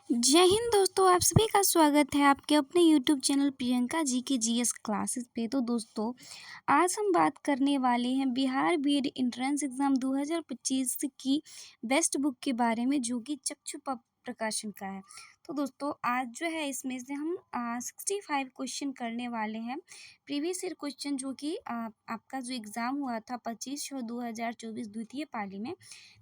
जय हिंद दोस्तों, आप सभी का स्वागत है आपके अपने यूट्यूब चैनल प्रियंका जी के जीएस क्लासेस पे। तो दोस्तों, आज हम बात करने वाले हैं बिहार बीएड एंट्रेंस एग्ज़ाम 2025 की बेस्ट बुक के बारे में, जो कि चक्षु प्रकाशन का है। तो दोस्तों, आज जो है इसमें से हम 65 क्वेश्चन करने वाले हैं। प्रीवियस ईयर क्वेश्चन जो कि आपका जो एग्ज़ाम हुआ था 25/6/2024 द्वितीय पाली में,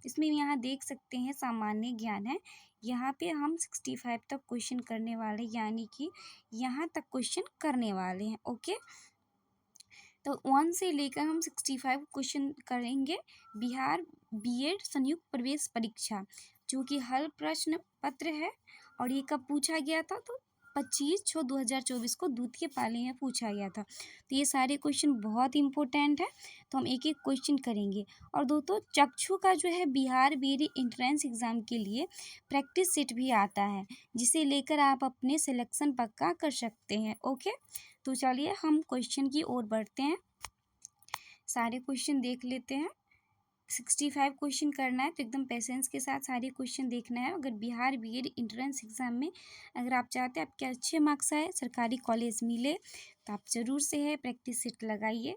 इसमें यहाँ देख सकते हैं सामान्य ज्ञान है। यहाँ पे हम 65 तक क्वेश्चन करने वाले, यानी कि यहाँ तक क्वेश्चन करने वाले हैं। ओके, तो 1 से लेकर हम 65 क्वेश्चन करेंगे। बिहार बीएड संयुक्त प्रवेश परीक्षा, जो कि हल प्रश्न पत्र है, और ये कब पूछा गया था? तो 25/6/2024 को द्वितीय पाली में पूछा गया था। तो ये सारे क्वेश्चन बहुत इंपॉर्टेंट है, तो हम एक एक क्वेश्चन करेंगे। और दोस्तों, चक्षु का जो है बिहार बीएड एंट्रेंस एग्ज़ाम के लिए प्रैक्टिस सेट भी आता है, जिसे लेकर आप अपने सिलेक्शन पक्का कर सकते हैं। ओके, तो चलिए हम क्वेश्चन की ओर बढ़ते हैं। सारे क्वेश्चन देख लेते हैं। 65 क्वेश्चन करना है, तो एकदम पेशेंस के साथ सारे क्वेश्चन देखना है। अगर बिहार बीएड एंट्रेंस एग्ज़ाम में अगर आप चाहते हैं आपके अच्छे मार्क्स आए, सरकारी कॉलेज मिले, तो आप ज़रूर से है प्रैक्टिस सेट लगाइए।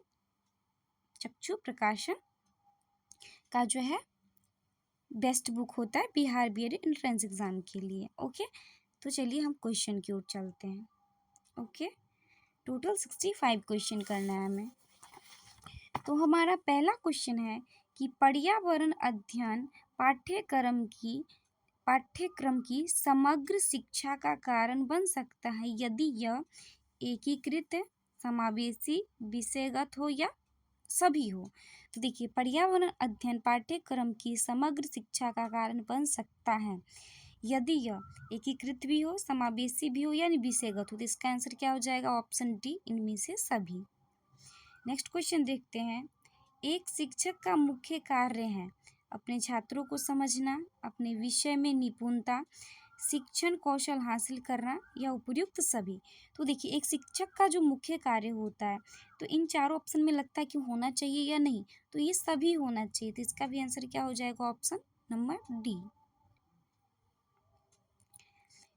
चक्षु प्रकाशन का जो है बेस्ट बुक होता है बिहार बीएड एंट्रेंस एग्ज़ाम के लिए। ओके, तो चलिए हम क्वेश्चन की ओर चलते हैं। ओके, टोटल 65 क्वेश्चन करना है हमें। तो हमारा पहला क्वेश्चन है कि पर्यावरण अध्ययन पाठ्यक्रम की समग्र शिक्षा का कारण बन सकता है यदि यह एकीकृत, समावेशी, विषयगत हो या सभी हो। तो देखिए, पर्यावरण अध्ययन पाठ्यक्रम की समग्र शिक्षा का कारण बन सकता है यदि यह एकीकृत भी हो, समावेशी भी हो, यानी विषयगत हो। तो इसका आंसर क्या हो जाएगा? ऑप्शन डी, इनमें से सभी। नेक्स्ट क्वेश्चन देखते हैं। एक शिक्षक का मुख्य कार्य है अपने छात्रों को समझना, अपने विषय में निपुणता, शिक्षण कौशल हासिल करना या उपयुक्त सभी। तो देखिए, एक शिक्षक का जो मुख्य कार्य होता है, तो इन चारों ऑप्शन में लगता है कि होना चाहिए या नहीं, तो ये सभी होना चाहिए। तो इसका भी आंसर क्या हो जाएगा? Option number D.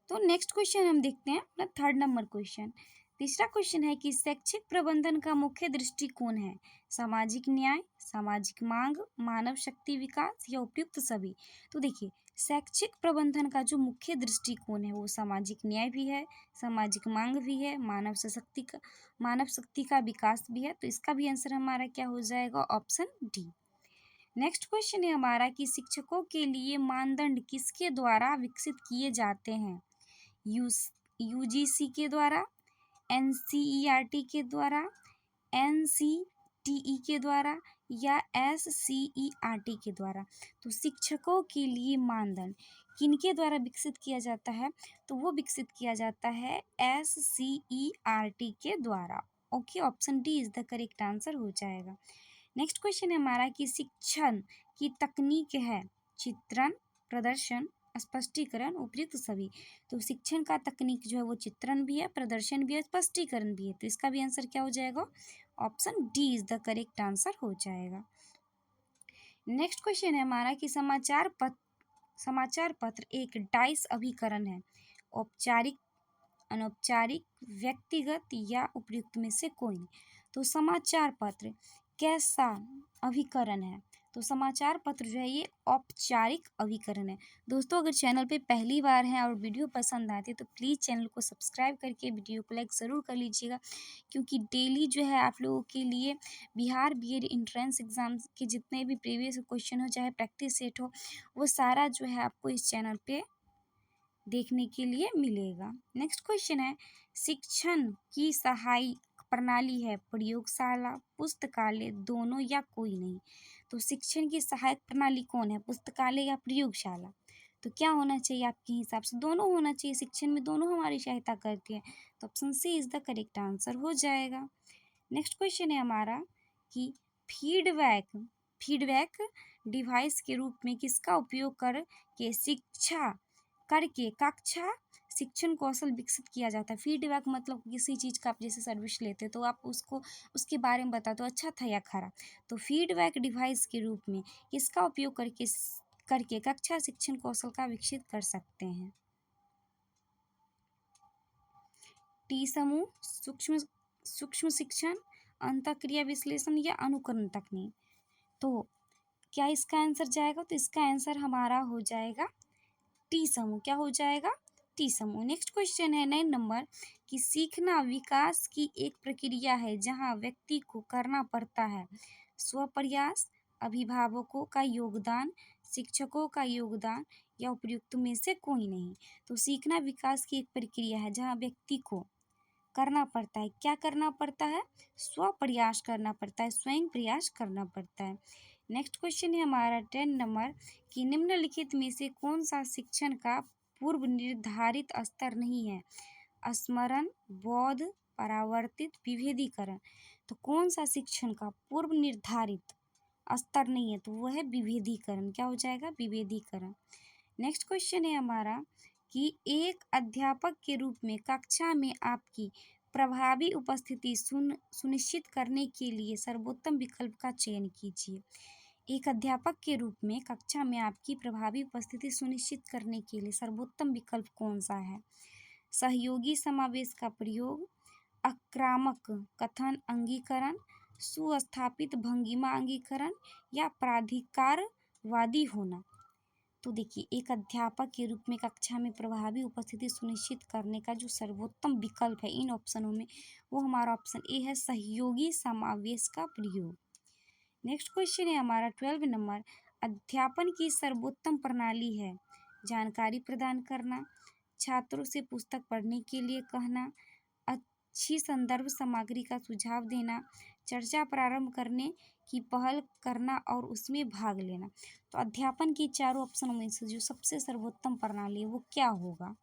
तो नेक्स्ट क्वेश्चन हम देखते हैं, अपना 3rd नंबर क्वेश्चन। तीसरा क्वेश्चन है कि शैक्षिक प्रबंधन का मुख्य दृष्टिकोण है सामाजिक न्याय, सामाजिक मांग, मानव शक्ति विकास या उपयुक्त सभी। तो देखिए, शैक्षिक प्रबंधन का जो मुख्य दृष्टिकोण है वो सामाजिक न्याय भी है, सामाजिक मांग भी है, मानव शक्ति का विकास भी है। तो इसका भी आंसर हमारा क्या हो जाएगा? Option D. नेक्स्ट क्वेश्चन है हमारा कि शिक्षकों के लिए मानदंड किसके द्वारा विकसित किए जाते हैं? यूजीसी के द्वारा, एनसीईआरटी के द्वारा, एनसीटीई के द्वारा या एससीईआरटी के द्वारा। तो शिक्षकों के लिए मानदंड किनके द्वारा विकसित किया जाता है? तो वो विकसित किया जाता है एससीईआरटी के द्वारा। Okay, option D is the correct answer हो जाएगा। नेक्स्ट क्वेश्चन है हमारा कि शिक्षण की तकनीक है चित्रण, प्रदर्शन, स्पष्टीकरण, उपयुक्त सभी। तो शिक्षण का तकनीक जो है वो चित्रण भी है, प्रदर्शन भी है, स्पष्टीकरण भी है। तो इसका भी आंसर क्या हो जाएगा? Option D is the correct answer हो जाएगा। नेक्स्ट क्वेश्चन है हमारा कि समाचार पत्र एक डाइस अभिकरण है, औपचारिक, अनौपचारिक, व्यक्तिगत या उपयुक्त में से कोई नहीं। तो समाचार पत्र कैसा अभिकरण है? तो समाचार पत्र जो है ये औपचारिक अभिकरण है। दोस्तों, अगर चैनल पे पहली बार हैं और वीडियो पसंद आती है तो प्लीज़ चैनल को सब्सक्राइब करके वीडियो को लाइक ज़रूर कर लीजिएगा, क्योंकि डेली जो है आप लोगों के लिए बिहार बीएड एंट्रेंस एग्ज़ाम के जितने भी प्रीवियस क्वेश्चन हो, चाहे प्रैक्टिस सेट हो, वो सारा जो है आपको इस चैनल पे देखने के लिए मिलेगा। नेक्स्ट क्वेश्चन है, शिक्षण की सहायक प्रणाली है प्रयोगशाला, पुस्तकालय, दोनों या कोई नहीं। तो शिक्षण की सहायक प्रणाली कौन है? पुस्तकालय या प्रयोगशाला? तो क्या होना चाहिए आपके हिसाब से? दोनों होना चाहिए। शिक्षण में दोनों हमारी सहायता करती है, तो option C is the correct answer हो जाएगा। नेक्स्ट क्वेश्चन है हमारा कि फीडबैक डिवाइस के रूप में किसका उपयोग करके कक्षा शिक्षण कौशल विकसित किया जाता है? फीडबैक मतलब किसी चीज़ का आप जैसे सर्विस लेते तो आप उसको उसके बारे में बताते हो, अच्छा था या खरा। तो फीडबैक डिवाइस के रूप में किसका उपयोग करके कक्षा शिक्षण कौशल का विकसित कर सकते हैं? टी समूह, सूक्ष्म सूक्ष्म शिक्षण, अंतःक्रिया विश्लेषण या अनुकरण तकनीक। तो क्या इसका आंसर जाएगा? तो इसका आंसर हमारा हो जाएगा टी समूह। क्या हो जाएगा? टी समूह। नेक्स्ट क्वेश्चन है 9 नंबर कि सीखना विकास की एक प्रक्रिया है जहाँ व्यक्ति को करना पड़ता है स्वप्रयास, अभिभावकों का योगदान, शिक्षकों का योगदान या उपयुक्त में से कोई नहीं। तो सीखना विकास की एक प्रक्रिया है जहाँ व्यक्ति को करना पड़ता है। क्या करना पड़ता है? स्वप्रयास करना पड़ता है, स्वयं प्रयास करना पड़ता है। नेक्स्ट क्वेश्चन है हमारा 10 नंबर कि निम्नलिखित में से कौन सा शिक्षण का पूर्व निर्धारित स्तर नहीं है? स्मरण, बोध, परावर्तित, विभेदीकरण। तो कौन सा शिक्षण का पूर्व निर्धारित स्तर नहीं है? तो वो है विभेदीकरण। क्या हो जाएगा? विभेदीकरण। नेक्स्ट क्वेश्चन है हमारा कि एक अध्यापक के रूप में कक्षा में आपकी प्रभावी उपस्थिति सुनिश्चित करने के लिए सर्वोत्तम विकल्प का चयन कीजिए। एक अध्यापक के रूप में कक्षा में आपकी प्रभावी उपस्थिति सुनिश्चित करने के लिए सर्वोत्तम विकल्प कौन सा है? सहयोगी समावेश का प्रयोग, आक्रामक कथन अंगीकरण, सुस्थापित भंगिमा अंगीकरण या प्राधिकारवादी होना। तो देखिए, एक अध्यापक के रूप में कक्षा में प्रभावी उपस्थिति सुनिश्चित करने का जो सर्वोत्तम विकल्प है इन ऑप्शनों में, वो हमारा ऑप्शन ए है, सहयोगी समावेश का प्रयोग। नेक्स्ट क्वेश्चन है हमारा 12 नंबर, अध्यापन की सर्वोत्तम प्रणाली है जानकारी प्रदान करना, छात्रों से पुस्तक पढ़ने के लिए कहना, अच्छी संदर्भ सामग्री का सुझाव देना, चर्चा प्रारंभ करने की पहल करना और उसमें भाग लेना। तो अध्यापन की चारों ऑप्शनों में से जो सबसे सर्वोत्तम प्रणाली है वो क्या होगा?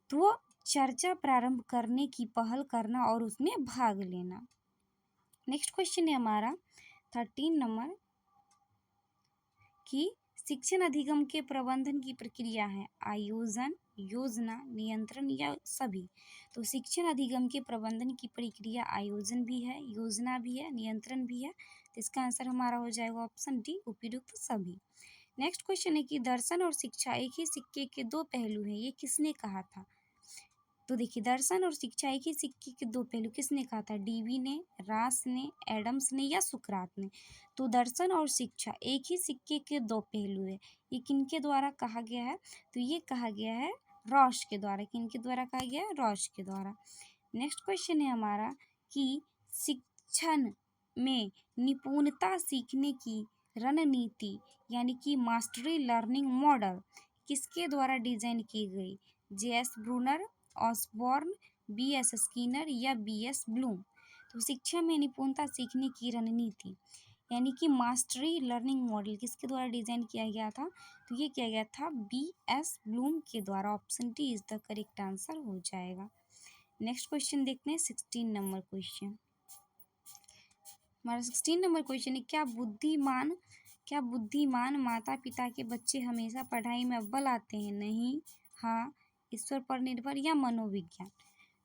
तो वो चर्चा प्रारंभ करने की पहल करना और उसमें भाग लेना। नेक्स्ट क्वेश्चन है हमारा 13 नंबर कि शिक्षण अधिगम के प्रबंधन की प्रक्रिया है आयोजन, योजना, नियंत्रण या सभी। तो शिक्षण अधिगम के प्रबंधन की प्रक्रिया आयोजन भी है, योजना भी है, नियंत्रण भी है। तो इसका आंसर हमारा हो जाएगा ऑप्शन डी, उपयुक्त सभी। नेक्स्ट क्वेश्चन है कि दर्शन और शिक्षा एक ही सिक्के के दो पहलू हैं, ये किसने कहा था? तो देखिए, दर्शन और शिक्षा एक ही सिक्के के दो पहलू किसने कहा था? डीवी ने, रास ने, एडम्स ने या सुकरात ने। तो दर्शन और शिक्षा एक ही सिक्के के दो पहलू है, ये किनके द्वारा कहा गया है? तो ये कहा गया है रॉश के द्वारा। किनके द्वारा कहा गया है? रॉश के द्वारा। नेक्स्ट क्वेश्चन है हमारा कि शिक्षण में निपुणता सीखने की रणनीति यानी कि मास्टरी लर्निंग मॉडल किसके द्वारा डिजाइन की गई? J S. Bruner, Osborne, B S. Skinner या बी.एस. ब्लूम। तो शिक्षा में निपुणता सीखने की रणनीति यानी कि मास्टरी लर्निंग मॉडल किसके द्वारा डिजाइन किया गया था? तो ये किया गया था बी.एस. ब्लूम के द्वारा। Option D is the correct answer हो जाएगा। नेक्स्ट क्वेश्चन देखते हैं 16 नंबर क्वेश्चन। हमारा 16 नंबर क्वेश्चन है क्या बुद्धिमान माता पिता के बच्चे हमेशा पढ़ाई में अव्वल आते हैं? नहीं, हाँ, ईश्वर पर निर्भर या मनोविज्ञान।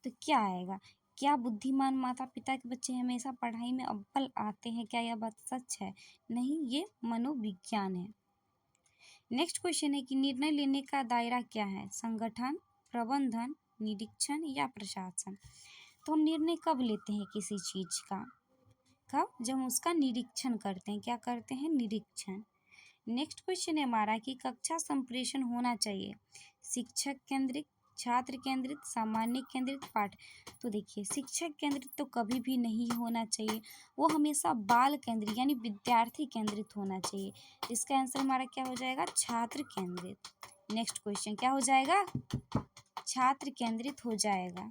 तो क्या आएगा? क्या बुद्धिमान माता पिता के बच्चे हमेशा पढ़ाई में अव्वल आते हैं? क्या यह बात सच है? नहीं, ये मनोविज्ञान है। नेक्स्ट क्वेश्चन है कि निर्णय लेने का दायरा क्या है? संगठन, प्रबंधन, निरीक्षण या प्रशासन। तो हम निर्णय कब लेते हैं किसी चीज का? कब? जब हम उसका निरीक्षण करते हैं। क्या करते हैं? निरीक्षण। नेक्स्ट क्वेश्चन है हमारा कि कक्षा संप्रेषण होना चाहिए शिक्षक केंद्रित, छात्र केंद्रित, सामान्य केंद्रित, पाठ। तो देखिए, शिक्षक केंद्रित तो कभी भी नहीं होना चाहिए, वो हमेशा बाल केंद्रित यानी विद्यार्थी केंद्रित होना चाहिए। इसका आंसर हमारा क्या हो जाएगा? छात्र केंद्रित। नेक्स्ट क्वेश्चन क्या हो जाएगा? छात्र केंद्रित हो जाएगा।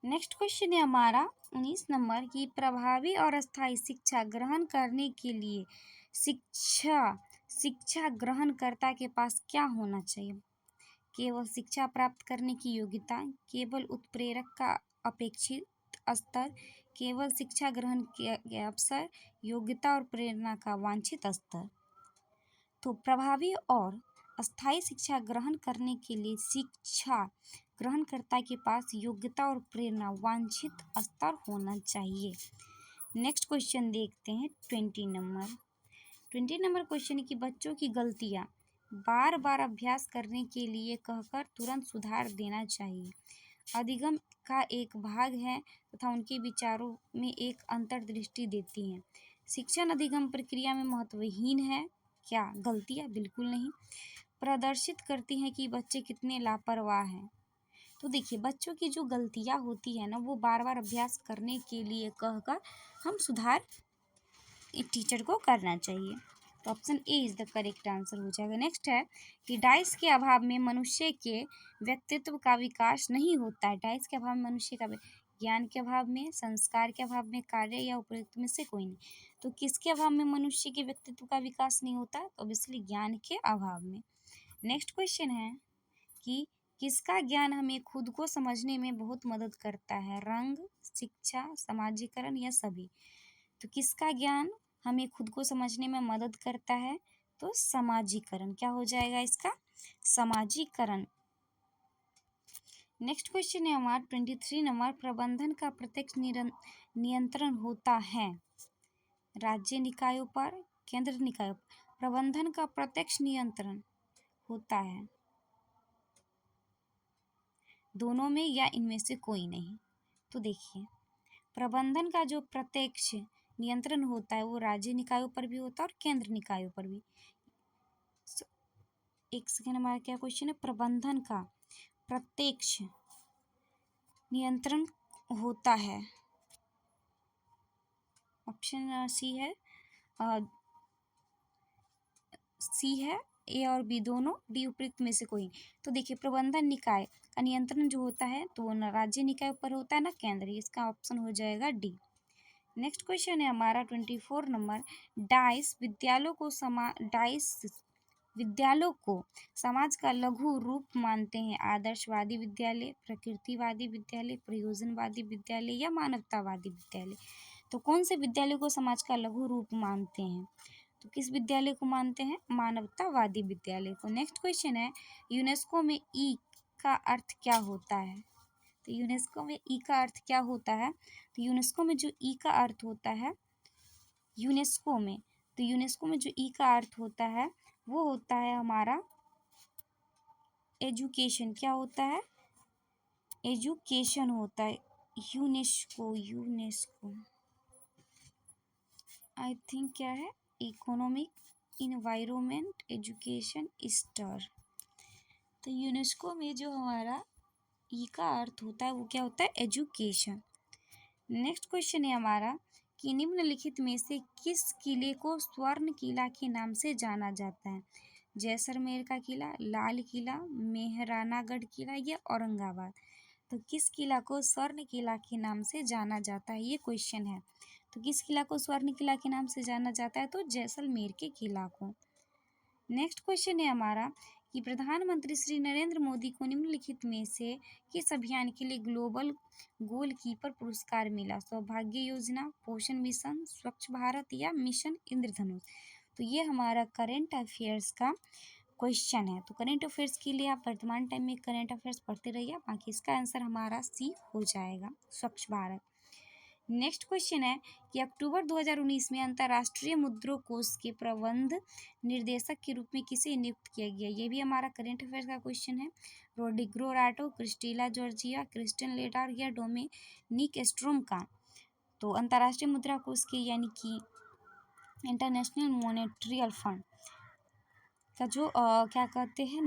नेक्स्ट क्वेश्चन है हमारा 19 नंबर की प्रभावी और अस्थायी शिक्षा ग्रहण करने के लिए शिक्षा ग्रहणकर्ता के पास क्या होना चाहिए? केवल शिक्षा प्राप्त करने की योग्यता, केवल उत्प्रेरक का अपेक्षित स्तर, केवल शिक्षा ग्रहण के अवसर, योग्यता और प्रेरणा का वांछित स्तर। तो प्रभावी और अस्थायी शिक्षा ग्रहण करने के लिए शिक्षा ग्रहणकर्ता के पास योग्यता और प्रेरणा वांछित स्तर होना चाहिए। नेक्स्ट क्वेश्चन देखते हैं 20 नंबर क्वेश्चन है कि बच्चों की गलतियाँ बार बार अभ्यास करने के लिए कहकर तुरंत सुधार देना चाहिए। अधिगम का एक भाग है तथा उनके विचारों में एक अंतर्दृष्टि देती हैं। शिक्षण अधिगम प्रक्रिया में महत्वहीन है क्या? गलतियाँ बिल्कुल नहीं। प्रदर्शित करती हैं कि बच्चे कितने लापरवाह हैं। तो देखिए, बच्चों की जो गलतियाँ होती है ना, वो बार बार अभ्यास करने के लिए कहकर हम सुधार एक टीचर को करना चाहिए। तो option A is the correct answer हो जाएगा। नेक्स्ट है कि डाइस के अभाव में मनुष्य के व्यक्तित्व का विकास नहीं होता है। डाइस के अभाव में मनुष्य का ज्ञान के अभाव में, संस्कार के अभाव में, कार्य या उपयुक्त में से कोई नहीं। तो किसके अभाव में मनुष्य के व्यक्तित्व का विकास नहीं होता? तो ऑब्वियसली ज्ञान के अभाव में। नेक्स्ट क्वेश्चन है कि किसका ज्ञान हमें खुद को समझने में बहुत मदद करता है? रंग, शिक्षा, समाजीकरण या सभी? तो किसका ज्ञान हमें खुद को समझने में मदद करता है? तो समाजीकरण। क्या हो जाएगा इसका? समाजीकरण। नेक्स्ट क्वेश्चन है हमारा 23 नंबर। प्रबंधन का प्रत्यक्ष नियंत्रण होता है राज्य निकायों पर, केंद्र निकायों पर। प्रबंधन का प्रत्यक्ष नियंत्रण होता है दोनों में या इनमें से कोई नहीं। तो देखिए, प्रबंधन का जो प्रत्यक्ष नियंत्रण होता है वो राज्य निकायों पर भी होता है और केंद्र निकायों पर भी। एक सेकेंड, हमारा क्या क्वेश्चन है? प्रबंधन का प्रत्यक्ष नियंत्रण होता है, ऑप्शन सी है, ए और बी दोनों, डी उपयुक्त में से कोई। तो देखिए, प्रबंधन निकाय का नियंत्रण जो होता है तो न राज्य निकाय पर होता है ना केंद्र। इसका ऑप्शन हो जाएगा डी। नेक्स्ट क्वेश्चन है हमारा 24 नंबर। डाइस विद्यालयों को समाज का लघु रूप मानते हैं। आदर्शवादी विद्यालय, प्रकृतिवादी विद्यालय, प्रयोजनवादी विद्यालय या मानवतावादी विद्यालय? तो कौन से विद्यालय को समाज का लघु रूप मानते हैं? तो किस विद्यालय को मानते हैं? मानवतावादी विद्यालय को। नेक्स्ट क्वेश्चन है यूनेस्को में ई का अर्थ क्या होता है? तो यूनेस्को में ई का अर्थ क्या होता है? तो यूनेस्को में जो ई का अर्थ होता है, यूनेस्को में जो ई का अर्थ होता है वो होता है हमारा एजुकेशन। क्या होता है? एजुकेशन होता है। यूनेस्को आई थिंक क्या है? इकोनॉमिक, इन्वायरमेंट, एजुकेशन, स्टर। तो यूनेस्को में जो हमारा ई का अर्थ होता है वो क्या होता है? एजुकेशन। नेक्स्ट क्वेश्चन है हमारा कि निम्नलिखित में से किस किले को स्वर्ण किला के नाम से जाना जाता है? जैसलमेर का किला, लाल किला, मेहरानागढ़ किला या औरंगाबाद? तो किस किला को स्वर्ण किला के नाम से जाना जाता है? ये क्वेश्चन है। तो किस किला को स्वर्ण किला के नाम से जाना जाता है? तो जैसलमेर के किला को। नेक्स्ट क्वेश्चन है हमारा कि प्रधानमंत्री श्री नरेंद्र मोदी को निम्नलिखित में से किस अभियान के लिए ग्लोबल गोलकीपर पुरस्कार मिला? सौभाग्य योजना, पोषण मिशन, स्वच्छ भारत या मिशन इंद्रधनुष? तो ये हमारा करंट अफेयर्स का क्वेश्चन है। तो करंट अफेयर्स के लिए आप वर्तमान टाइम में करंट अफेयर्स पढ़ते रहिए। बाकी इसका आंसर हमारा सी हो जाएगा, स्वच्छ भारत। नेक्स्ट क्वेश्चन है कि अक्टूबर 2019 में अंतर्राष्ट्रीय मुद्रा कोष के प्रबंध निर्देशक के रूप में किसे नियुक्त किया गया? ये भी हमारा करंट अफेयर्स का क्वेश्चन है। रोड्रिगो राटो, क्रिस्टेला जॉर्जिया, क्रिस्टिन लेटार या डोमिनिक स्ट्रोम का? तो अंतर्राष्ट्रीय मुद्रा कोष के यानी कि इंटरनेशनल मॉनेटरी फंड का जो क्या कहते हैं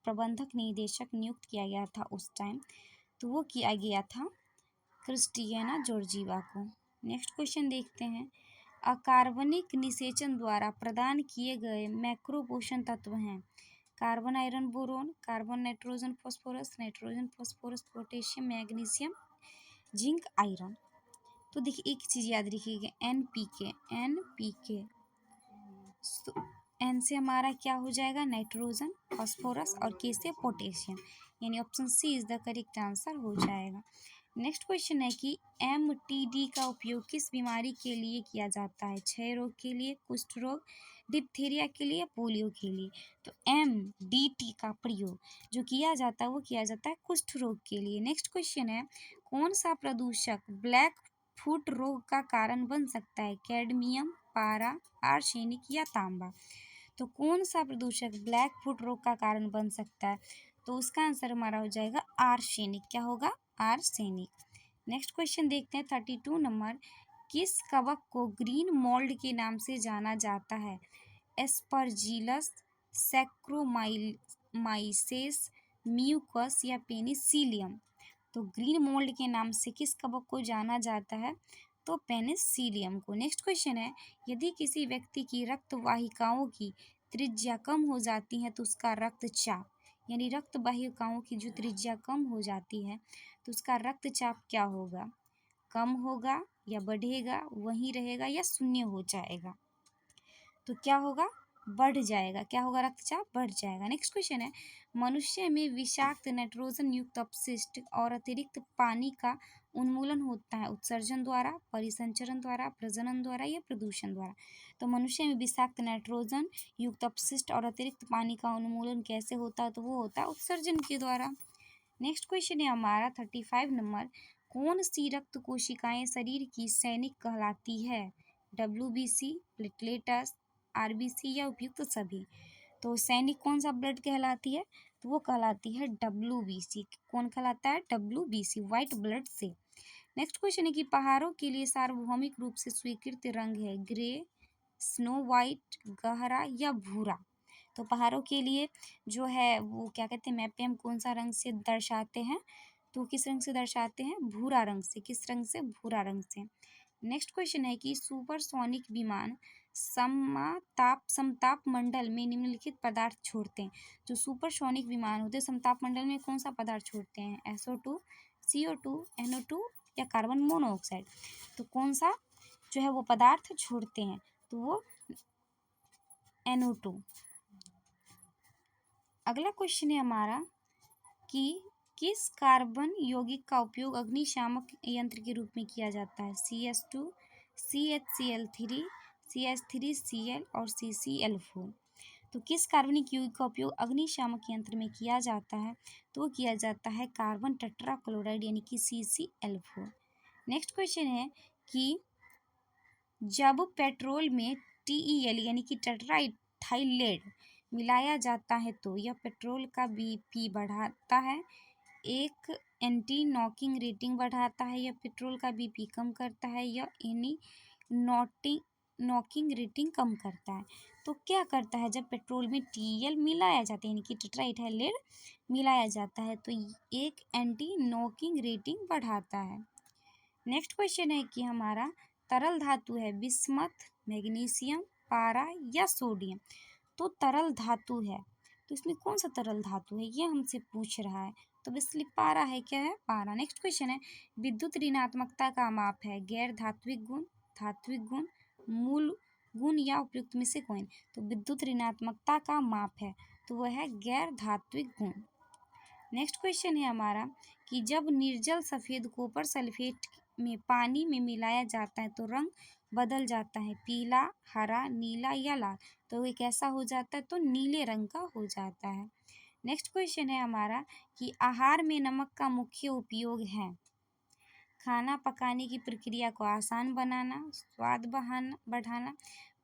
प्रबंधक निदेशक नियुक्त किया गया था उस टाइम, तो वो किया गया था क्रिस्टियाना जॉर्जिवा को। नेक्स्ट क्वेश्चन देखते हैं। अकार्बनिक निषेचन द्वारा प्रदान किए गए मैक्रो पोषण तत्व हैं carbon, iron, boron, carbon, nitrogen, phosphorus, potassium, magnesium, zinc, iron. तो देखिए, एक चीज़ याद रखिएगा, एनपीके। एन से हमारा क्या हो जाएगा? नाइट्रोजन, फास्फोरस और के से पोटेशियम, यानी option C is the correct answer हो जाएगा। नेक्स्ट क्वेश्चन है कि एमटीडी का उपयोग किस बीमारी के लिए किया जाता है? क्षय रोग के लिए, कुष्ठ रोग, डिप्थीरिया के लिए, पोलियो के लिए? तो एमडीटी का प्रयोग जो किया जाता है वो किया जाता है कुष्ठ रोग के लिए। नेक्स्ट क्वेश्चन है कौन सा प्रदूषक ब्लैक फुट रोग का कारण बन सकता है? कैडमियम, पारा, आर्सेनिक या तांबा? तो कौन सा प्रदूषक ब्लैक फुट रोग का कारण बन सकता है? तो उसका आंसर हमारा हो जाएगा आर्सेनिक। क्या होगा? आर्सेनिक। नेक्स्ट क्वेश्चन देखते हैं 32 नंबर। किस कवक को ग्रीन मोल्ड के नाम से जाना जाता है? एस्परजिलस, सैक्रोमाइसेस, म्यूकस या पेनिसिलियम? तो ग्रीन मोल्ड के नाम से किस कवक को जाना जाता है? तो पेनिसिलियम को। नेक्स्ट क्वेश्चन है, यदि किसी व्यक्ति की रक्त वाहिकाओं की त्रिज्या कम हो जाती है तो उसका रक्तचाप, यानी रक्त वाहिकाओं की जो त्रिज्या कम हो जाती है तो उसका रक्तचाप क्या होगा? कम होगा या बढ़ेगा, वहीं रहेगा या शून्य हो जाएगा? तो क्या होगा? बढ़ जाएगा। क्या होगा? रक्तचाप बढ़ जाएगा। नेक्स्ट क्वेश्चन है, मनुष्य में विषाक्त नाइट्रोजन युक्त अपशिष्ट और अतिरिक्त पानी का उन्मूलन होता है उत्सर्जन द्वारा, परिसंचरण द्वारा, प्रजनन द्वारा या प्रदूषण द्वारा? तो मनुष्य में विषाक्त नाइट्रोजन युक्त अपशिष्ट और अतिरिक्त पानी का उन्मूलन कैसे होता है? तो वो होता है उत्सर्जन के द्वारा। नेक्स्ट क्वेश्चन है हमारा 35 नंबर। कौन सी रक्त कोशिकाएं शरीर की सैनिक कहलाती है? WBC, प्लेटलेट्स, RBC या उपयुक्त सभी? तो सैनिक कौन सा ब्लड कहलाती है? तो वो कहलाती है WBC। कौन कहलाता है? WBC, वाइट ब्लड से। नेक्स्ट क्वेश्चन है कि पहाड़ों के लिए सार्वभौमिक रूप से स्वीकृत रंग है ग्रे, स्नो वाइट, गहरा या भूरा? तो पहाड़ों के लिए जो है वो क्या कहते हैं, मैप पे हम कौन सा रंग से दर्शाते हैं? तो किस रंग से दर्शाते हैं? भूरा रंग से। किस रंग से? भूरा रंग से। नेक्स्ट क्वेश्चन है कि सुपरसोनिक विमान समताप मंडल में निम्नलिखित पदार्थ छोड़ते हैं। जो सुपरसोनिक विमान होते हैं समताप मंडल में कौन सा पदार्थ छोड़ते हैं? SO2, CO2, NO2 या कार्बन मोनोऑक्साइड? तो कौन सा जो है वो पदार्थ छोड़ते हैं? तो वो NO2। अगला क्वेश्चन है हमारा कि किस कार्बन यौगिक का उपयोग अग्निशामक यंत्र के रूप में किया जाता है? CS2, CHCl3, CH3Cl और CCl4? तो किस कार्बनिक यौगिक का उपयोग अग्निशामक यंत्र में किया जाता है? तो वो किया जाता है कार्बन टेट्राक्लोराइड यानी कि CCl4। नेक्स्ट क्वेश्चन है कि जब पेट्रोल में TEL यानी कि टेट्राइथाइलेट मिलाया जाता है तो यह पेट्रोल का BP बढ़ाता है, एक एंटी नॉकिंग रेटिंग बढ़ाता है, या पेट्रोल का BP कम करता है, या एनी नॉकिंग रेटिंग कम करता है? तो क्या करता है जब पेट्रोल में TEL मिलाया जाता है यानी कि टेट्राइथाइलेट मिलाया जाता है तो एक एंटी नॉकिंग रेटिंग बढ़ाता है। नेक्स्ट क्वेश्चन है कि हमारा तरल धातु है बिस्मथ, मैग्नीशियम, पारा या सोडियम? तो तरल धातु है तो इसमें कौन सा तरल धातु है ये हमसे पूछ रहा है। तो बेसिकली पारा है। क्या है? पारा। नेक्स्ट क्वेश्चन है विद्युत ऋणात्मकता का माप है गैर धात्विक गुण, धात्विक गुण, मूल गुण या उपयुक्त में से कोई? तो विद्युत ऋणात्मकता का माप है तो वह है गैर धात्विक गुण। नेक्स्ट क्वेश्चन है हमारा कि जब निर्जल सफ़ेद कॉपर सल्फेट में पानी में मिलाया जाता है तो रंग बदल जाता है पीला, हरा, नीला या लाल? तो ये कैसा हो जाता है? तो नीले रंग का हो जाता है। नेक्स्ट क्वेश्चन है हमारा कि आहार में नमक का मुख्य उपयोग है खाना पकाने की प्रक्रिया को आसान बनाना, स्वाद बढ़ाना,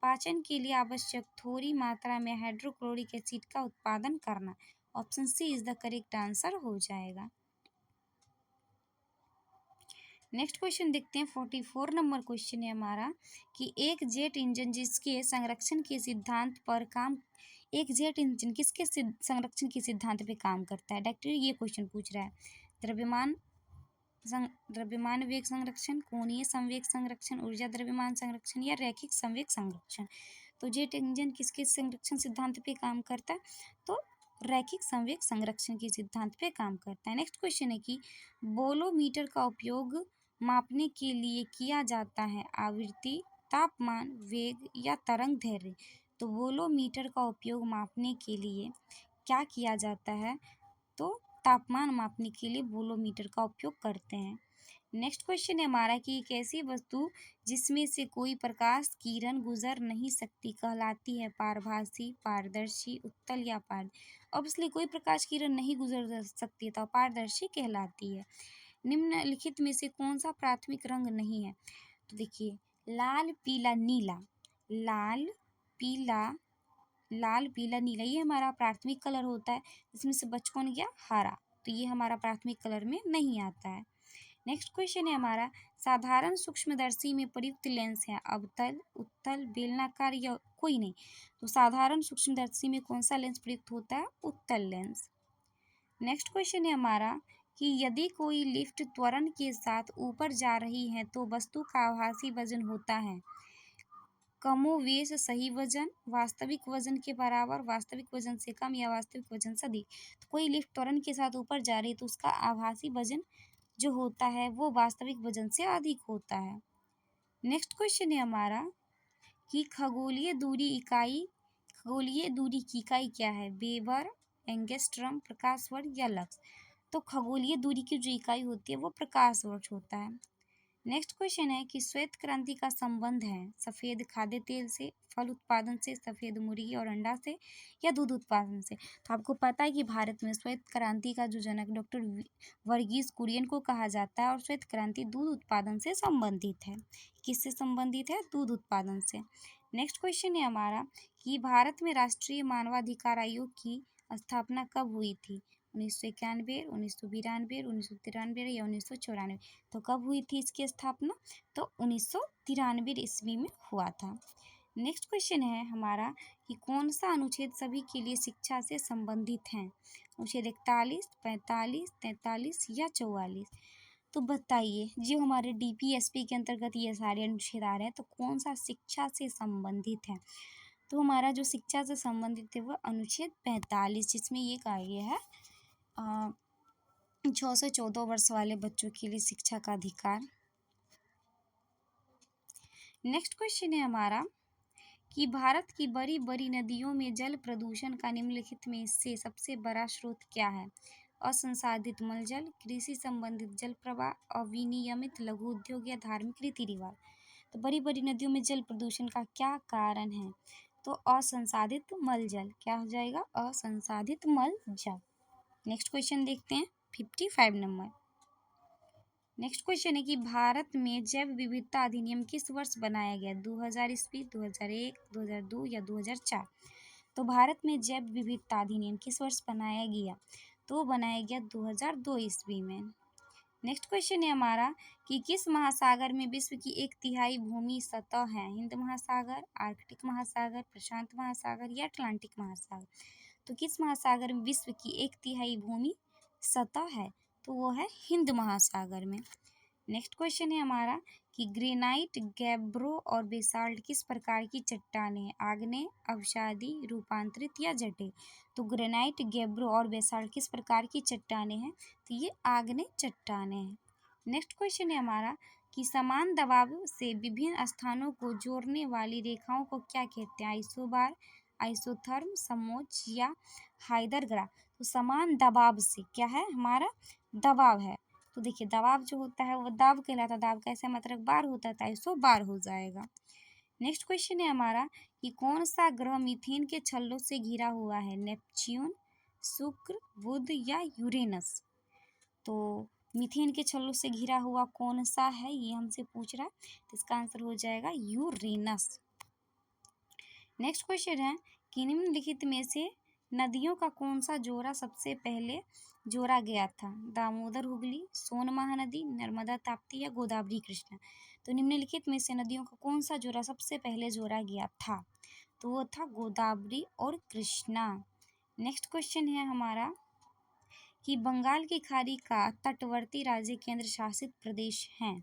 पाचन के लिए आवश्यक थोड़ी मात्रा में हाइड्रोक्लोरिक एसिड का उत्पादन करना? Option C is the correct answer हो जाएगा। नेक्स्ट क्वेश्चन देखते हैं 44 नंबर क्वेश्चन है हमारा कि एक जेट इंजन जिसके संरक्षण के सिद्धांत पर काम एक जेट इंजन किसके संरक्षण के सिद्धांत पे काम करता है? डायरेक्टली ये क्वेश्चन पूछ रहा है। द्रव्यमान द्रव्यमान वेग संरक्षण, कोणीय संवेग संरक्षण, ऊर्जा द्रव्यमान संरक्षण या रैखिक संवेग संरक्षण? तो जेट इंजन किसके संरक्षण सिद्धांत पे काम करता है? तो रैखिक संवेग संरक्षण के सिद्धांत पे काम करता है। नेक्स्ट क्वेश्चन है कि बोलोमीटर का उपयोग मापने के लिए किया जाता है आवृत्ति, तापमान, वेग या तरंग दैर्ध्य? तो बोलोमीटर का उपयोग मापने के लिए क्या किया जाता है? तो तापमान मापने के लिए बोलोमीटर का उपयोग करते हैं। नेक्स्ट क्वेश्चन है हमारा कि एक ऐसी वस्तु जिसमें से कोई प्रकाश किरण गुजर नहीं सकती कहलाती है पारभासी, पारदर्शी, उत्तल या पारद? ऑब्वियसली कोई प्रकाश किरण नहीं गुजर सकती तो पारदर्शी कहलाती है। निम्नलिखित में से कौन सा प्राथमिक रंग नहीं है? तो देखिए लाल, पीला, नीला। लाल, पीला, लाल, पीला, नीला ये हमारा प्राथमिक कलर होता है। इसमें से बच कौन गया? हरा। तो ये हमारा प्राथमिक कलर में नहीं आता है। नेक्स्ट क्वेश्चन है हमारा, साधारण सूक्ष्मदर्शी में प्रयुक्त लेंस है अवतल, उत्तल, बेलनाकार या कोई नहीं। तो साधारण सूक्ष्मदर्शी में कौन सा लेंस प्रयुक्त होता है? उत्तल लेंस। नेक्स्ट क्वेश्चन है हमारा कि यदि कोई लिफ्ट त्वरण के साथ ऊपर जा रही है तो वस्तु का आभासी वजन होता है कमोवेश सही वजन, वास्तविक वजन के बराबर, वास्तविक वजन से कम या वास्तविक वजन से अधिक। तो कोई लिफ्ट त्वरण के साथ ऊपर जा रही है तो उसका आभासी वजन जो होता है वो वास्तविक वजन से अधिक होता है। नेक्स्ट क्वेश्चन है हमारा कि खगोलीय दूरी की इकाई क्या है? वेबर, एंगस्ट्रम, प्रकाश वर्ष या लक्स। तो खगोलीय दूरी की जो इकाई होती है वो प्रकाश वर्ष होता है। नेक्स्ट क्वेश्चन है कि श्वेत क्रांति का संबंध है सफ़ेद खाद्य तेल से, फल उत्पादन से, सफ़ेद मुर्गी और अंडा से या दूध उत्पादन से। तो आपको पता है कि भारत में श्वेत क्रांति का जो जनक डॉक्टर वर्गीस कुरियन को कहा जाता है और श्वेत क्रांति दूध उत्पादन से संबंधित है। किससे संबंधित है? दूध उत्पादन से। नेक्स्ट क्वेश्चन है हमारा कि भारत में राष्ट्रीय मानवाधिकार आयोग की स्थापना कब हुई थी? 1991, 1992, 1993 या 1994। तो कब हुई थी इसकी स्थापना? तो 1993 ईस्वी में हुआ था। नेक्स्ट क्वेश्चन है हमारा कि कौन सा अनुच्छेद सभी के लिए शिक्षा से संबंधित है? अनुच्छेद 41, 45, 43 या 44। तो बताइए, जो हमारे डीपीएसपी के अंतर्गत ये सारे अनुच्छेद आ रहे हैं तो कौन सा शिक्षा से संबंधित है? तो हमारा जो शिक्षा से संबंधित है वो अनुच्छेद 45, जिसमें ये कहा गया है 6 से 14 वर्ष वाले बच्चों के लिए शिक्षा का अधिकार। नेक्स्ट क्वेश्चन है हमारा कि भारत की बड़ी बड़ी नदियों में जल प्रदूषण का निम्नलिखित में से सबसे बड़ा स्रोत क्या है? असंसाधित मलजल, कृषि संबंधित जल प्रवाह, अविनियमित लघु उद्योग या धार्मिक रीति रिवाज। तो बड़ी बड़ी नदियों में जल प्रदूषण का क्या कारण है? तो असंसाधित मलजल। क्या हो जाएगा? असंसाधित मलजल। नेक्स्ट क्वेश्चन देखते हैं 55 नंबर। नेक्स्ट क्वेश्चन है कि भारत में जैव विविधता अधिनियम किस वर्ष बनाया गया? 2000 ईस्वी, 2001, 2002 या 2004। तो भारत में जैव विविधता अधिनियम किस वर्ष बनाया गया? तो बनाया गया 2002 ईस्वी में। नेक्स्ट क्वेश्चन है हमारा कि किस महासागर में विश्व की 1/3 भूमि सतह है? हिंद महासागर, आर्कटिक महासागर, प्रशांत महासागर या अटलांटिक महासागर। तो किस महासागर में विश्व की 1/3 भूमि सतह है? तो वो है हिंद महासागर में। नेक्स्ट क्वेश्चन है हमारा कि ग्रेनाइट, गैब्रो और बेसाल्ट किस प्रकार की चट्टानें हैं? आग्नेय, अवसादी, रूपांतरित या जटिल। तो ग्रेनाइट, गैब्रो और बेसाल्ट किस प्रकार की चट्टानें हैं? तो ये आग्नेय चट्टानें हैं। नेक्स्ट क्वेश्चन है हमारा कि समान दबाव से विभिन्न स्थानों को जोड़ने वाली रेखाओं को क्या कहते हैं? आइसोबार, आइसोथर्म, समोच्च या हाइदरग्रा। तो समान दबाव से क्या है? हमारा दबाव है। तो देखिए, दबाव जो होता है वो दाब कहलाता है। दाब का ऐसा मतलब बार होता है, तो आइसोबार हो जाएगा। नेक्स्ट क्वेश्चन है हमारा कि कौन सा ग्रह मीथेन के छल्लों से घिरा हुआ है? नेपच्यून, शुक्र, बुध या यूरेनस। तो मीथेन के छल्लों से घिरा हुआ कौन सा है, ये हमसे पूछ रहा है। तो इसका आंसर हो जाएगा यूरेनस। नेक्स्ट क्वेश्चन है कि निम्नलिखित में से नदियों का कौन सा जोड़ा सबसे पहले जोड़ा गया था? दामोदर हुगली, सोन महानदी, नर्मदा ताप्ती या गोदावरी कृष्णा। तो निम्नलिखित में से नदियों का कौन सा जोड़ा सबसे पहले जोड़ा गया था? तो वो था गोदावरी और कृष्णा। नेक्स्ट क्वेश्चन है हमारा कि बंगाल की खाड़ी का तटवर्ती राज्य केंद्र शासित प्रदेश है।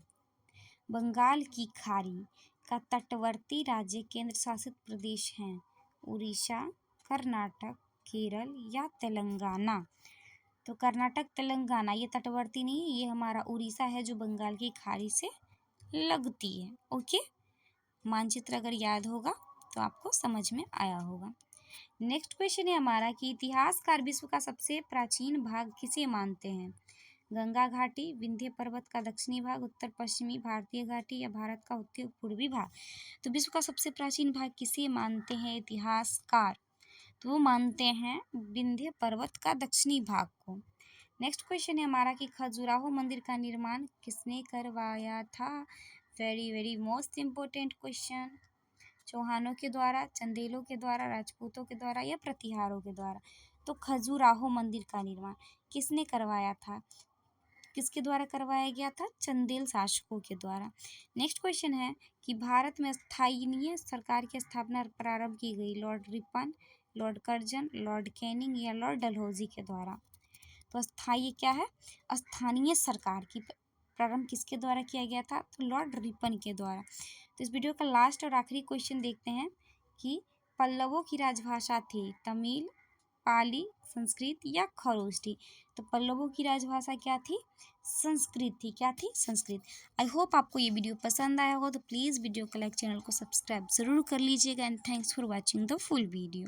बंगाल की खाड़ी का तटवर्ती राज्य केंद्र शासित प्रदेश हैं उड़ीसा, कर्नाटक, केरल या तेलंगाना। तो कर्नाटक, तेलंगाना ये तटवर्ती नहीं है, ये हमारा उड़ीसा है जो बंगाल की खाड़ी से लगती है। ओके, मानचित्र अगर याद होगा तो आपको समझ में आया होगा। नेक्स्ट क्वेश्चन है हमारा कि इतिहासकार विश्व का सबसे प्राचीन भाग किसे मानते हैं? गंगा घाटी, विंध्य पर्वत का दक्षिणी भाग, उत्तर पश्चिमी भारतीय घाटी या भारत का उत्तर पूर्वी भाग। तो विश्व का सबसे प्राचीन भाग किसे मानते हैं इतिहासकार? तो वो मानते हैं विंध्य पर्वत का दक्षिणी भाग को। नेक्स्ट क्वेश्चन है हमारा कि खजुराहो मंदिर का निर्माण किसने करवाया था? Very very most important question. चौहानों के द्वारा, चंदेलों के द्वारा, राजपूतों के द्वारा या प्रतिहारों के द्वारा। तो खजुराहो मंदिर का निर्माण किसने करवाया था? किसके द्वारा करवाया गया था? चंदेल शासकों के द्वारा। नेक्स्ट क्वेश्चन है कि भारत में स्थानीय सरकार की स्थापना प्रारंभ की गई Lord Ripon, Lord Curzon, Lord Canning या लॉर्ड डलहौजी के द्वारा। तो स्थायी क्या है? स्थानीय सरकार की प्रारंभ किसके द्वारा किया गया था? तो लॉर्ड रिपन के द्वारा। तो इस वीडियो का लास्ट और आखिरी क्वेश्चन देखते हैं कि पल्लवों की राजभाषा थी तमिल, पाली, संस्कृत या खरोष्ठी। तो पल्लवों की राजभाषा क्या थी? संस्कृत थी। क्या थी? संस्कृत। आई होप आपको ये वीडियो पसंद आया हो, तो प्लीज़ वीडियो को लाइक, चैनल को सब्सक्राइब ज़रूर कर लीजिएगा and thanks for watching the full video.